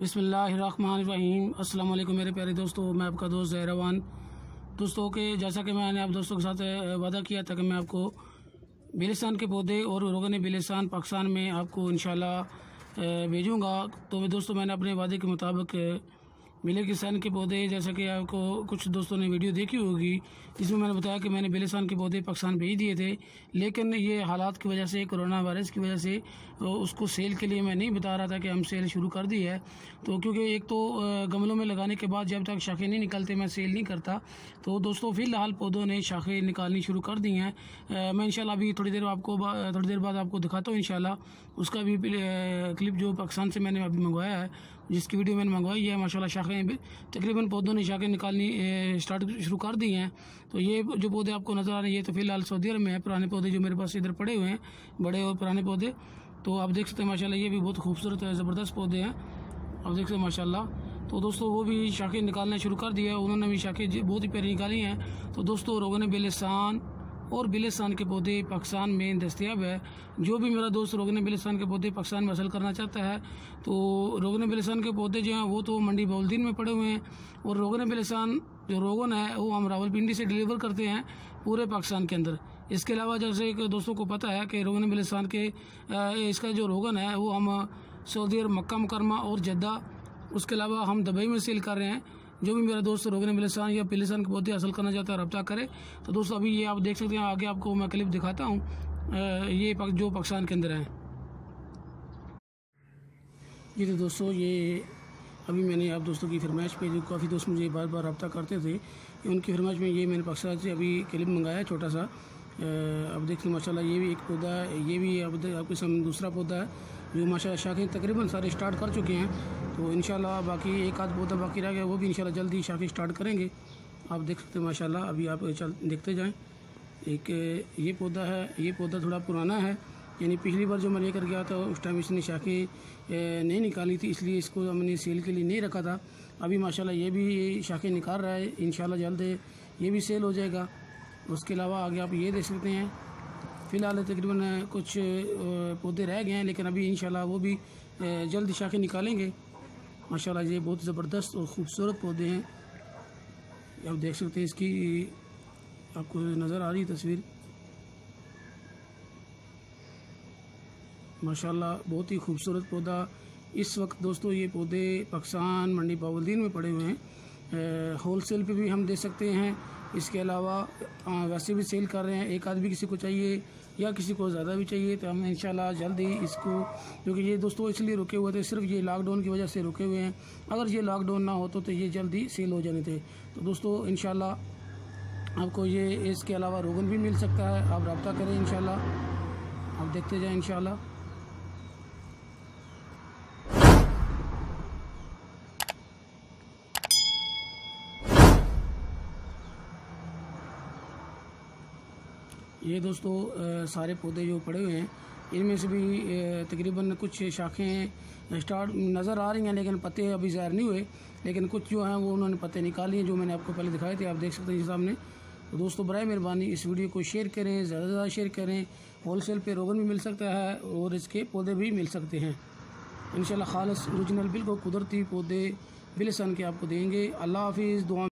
बिस्मिल्लाहिर्रहमानिर्रहीम। अस्सलाम वालेकुम मेरे प्यारे दोस्तों, मैं आपका दोस्त ज़हरावान। दोस्तों के जैसा कि मैंने आप दोस्तों के साथ वादा किया था कि मैं आपको बिलिसान के पौधे और रोगन बिलिसान पाकिस्तान में आपको इंशाल्लाह भेजूँगा। तो दोस्तों मैंने अपने वादे के मुताबिक बिलिसान के पौधे, जैसा कि आपको कुछ दोस्तों ने वीडियो देखी होगी, जिसमें मैंने बताया कि मैंने बिलिसान के पौधे पाकिस्तान भेज दिए थे, लेकिन ये हालात की वजह से, कोरोना वायरस की वजह से उसको सेल के लिए मैं नहीं बता रहा था कि हम सेल शुरू कर दी है। तो क्योंकि एक तो गमलों में लगाने के बाद जब तक शाखें नहीं निकलते मैं सेल नहीं करता। तो दोस्तों फ़िलहाल पौधों ने शाखें निकालनी शुरू कर दी हैं। मैं इंशाल्लाह अभी थोड़ी देर बाद आपको दिखाता हूँ इंशाल्लाह उसका भी क्लिप जो पाकिस्तान से मैंने अभी मंगवाया है, जिसकी वीडियो मैंने मंगवाई है। माशाल्लाह शाखें तकरीबन पौधों ने शाखें निकालनी स्टार्ट शुरू कर दी हैं। तो ये जो पौधे आपको नज़र आ रहे हैं ये तो फ़िलहाल सऊदी अरब में है। पुराने पौधे जो मेरे पास इधर पड़े हुए हैं, बड़े और पुराने पौधे, तो आप देख सकते हैं माशाल्लाह ये भी बहुत खूबसूरत है, ज़बरदस्त पौधे हैं, आप देख सकते हैं माशाल्लाह। तो दोस्तों वो भी शाखें निकालना शुरू कर दिया, उन्होंने भी शाखें बहुत ही प्यारी निकाली हैं। तो दोस्तों रोगन बिलिसान और बिलिसान के पौधे पाकिस्तान में दस्तयाब है। जो भी मेरा दोस्त रोगन बिलिसान के पौधे पाकिस्तान में हासिल करना चाहता है, तो रोगन बिलिसान के पौधे जो हैं वो तो मंडी बाउलदीन में पड़े हुए हैं, और रोगन बिलिसान जो रोगन है वो हम रावलपिंडी से डिलीवर करते हैं पूरे पाकिस्तान के अंदर। इसके अलावा जैसे एक दोस्तों को पता है कि रोगन बिलिसान के इसका जो रोगन है वो हम सऊदी अरब, मक्का मुकरमा और जद्दा, उसके अलावा हम दुबई में सेल कर रहे हैं। जो भी मेरा दोस्त रोगन बिलिसान या बिलिसान के पौधे हासिल करना चाहता है रब्ता करे। तो दोस्तों अभी ये आप देख सकते हैं, आगे आपको मैं क्लिप दिखाता हूँ ये जो पाकिस्तान के अंदर है। जी तो दोस्तों ये अभी मैंने आप दोस्तों की फरमाइश पे, जो काफ़ी दोस्त मुझे बार बार रब्ता करते थे, उनकी फरमाइश में ये मैंने पाकिस्तान से अभी क्लिप मंगाया है छोटा सा। अब देखते हैं माशाल्लाह ये भी एक पौधा है, ये भी आपके सामने दूसरा पौधा है जो माशाल्लाह शाखें तकरीबन सारे स्टार्ट कर चुके हैं। तो इंशाल्लाह बाकी एक आध पौधा बाकी रह गया, वो भी इंशाल्लाह जल्दी शाखें स्टार्ट करेंगे। आप देख सकते हैं माशाल्लाह, अभी आप देखते जाएं। एक ये पौधा है, ये पौधा थोड़ा पुराना है, यानी पिछली बार जो मैं लेकर गया था उस टाइम इसने शाखें नहीं निकाली थी, इसलिए इसको हमने सेल के लिए नहीं रखा था। अभी माशाल्लाह ये भी शाखें निकाल रहा है, इंशाल्लाह जल्द ये भी सेल हो जाएगा। उसके अलावा आगे आप ये देख सकते हैं, फ़िलहाल तकरीबन कुछ पौधे रह गए हैं, लेकिन अभी इंशाल्लाह वो भी जल्द शाखें निकालेंगे। माशाल्लाह ये बहुत ज़बरदस्त और ख़ूबसूरत पौधे हैं, आप देख सकते हैं। इसकी आपको नज़र आ रही है तस्वीर, माशाल्लाह बहुत ही खूबसूरत पौधा। इस वक्त दोस्तों ये पौधे पाकिस्तान मंडी बाउलदीन में पड़े हुए हैं, होल सेल पर भी हम दे सकते हैं। इसके अलावा वैसे भी सेल कर रहे हैं। एक आदमी किसी को चाहिए या किसी को ज़्यादा भी चाहिए तो हम इंशाल्लाह जल्द ही इसको, क्योंकि ये दोस्तों इसलिए रुके हुए थे, सिर्फ ये लॉकडाउन की वजह से रुके हुए हैं। अगर ये लॉकडाउन ना होता तो ये जल्दी सेल हो जाने थे। तो दोस्तों इंशाल्लाह आपको ये इसके अलावा रोगन भी मिल सकता है, आप रब्ता करें इंशाल्लाह, आप देखते जाएँ इंशाल्लाह। ये दोस्तों सारे पौधे जो पड़े हुए हैं, इनमें से भी तकरीबन कुछ शाखें स्टार्ट नज़र आ रही हैं, लेकिन पत्ते अभी ज़ाहिर नहीं हुए, लेकिन कुछ जो हैं वो उन्होंने पत्ते निकाले हैं, जो मैंने आपको पहले दिखाए थे, आप देख सकते हैं सामने। तो दोस्तों बराए मेहरबानी इस वीडियो को शेयर करें, ज़्यादा से ज़्यादा शेयर करें। होल सेल पर रोगन भी मिल सकता है और इसके पौधे भी मिल सकते हैं इंशाल्लाह। खालिस ओरिजिनल बिल्कुल कुदरती पौधे बिलिसान के आपको देंगे। अल्लाह हाफिज़। दुआ